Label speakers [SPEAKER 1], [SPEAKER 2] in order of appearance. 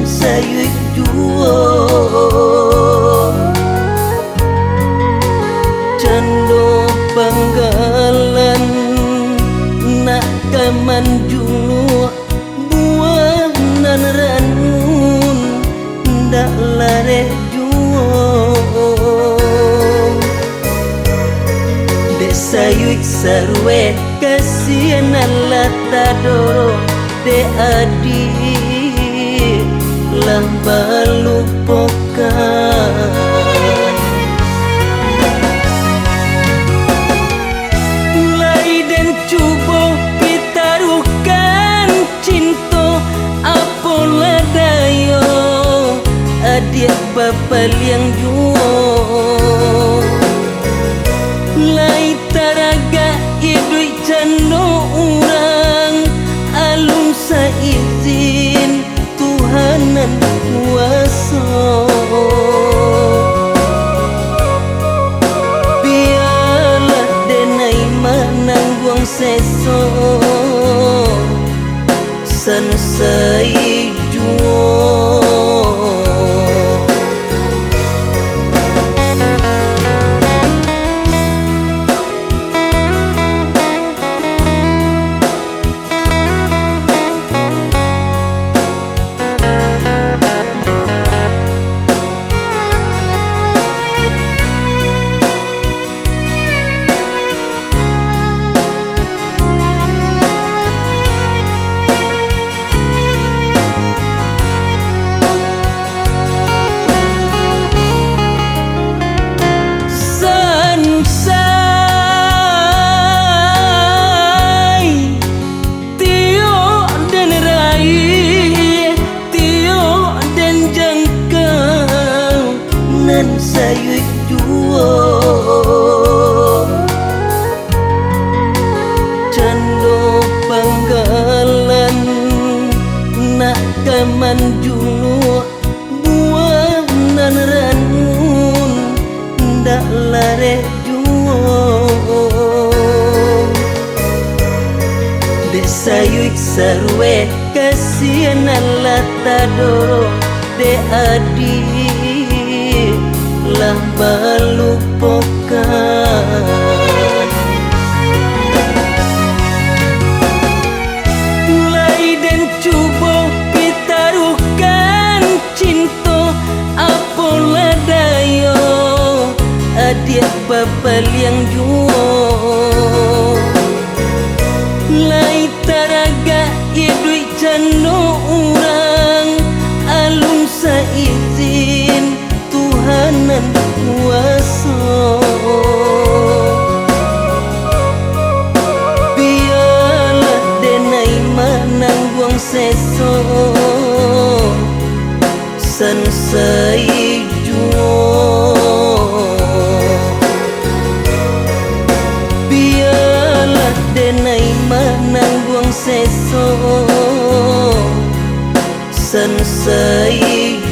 [SPEAKER 1] sayuy juo cando panggalan nak kaman juo buanan ranun ndak lare juo de sayuy sarwe kasihan Allah tadoro de adik lang balupokan lai dan cubo pitarukan cinta apola dayo adik bapak yang juo lai taraga idui cando urang alun saizin Tuhanan kuasa biarlah denai manangguang seso sansai juo sayuy juo cando panggalan nak kaman juo buanan ranun ndak lare juo de sayuy sarwe kasihan Allah tadoro de adik lang balupokan lai dan cubo pitarukan cinta apola dayo adik bapak yang juo lai taraga idui cando urang alun saizin Tuhanan kuasa biarlah denai manangguang seso sansai juo biarlah denai manangguang seso sansai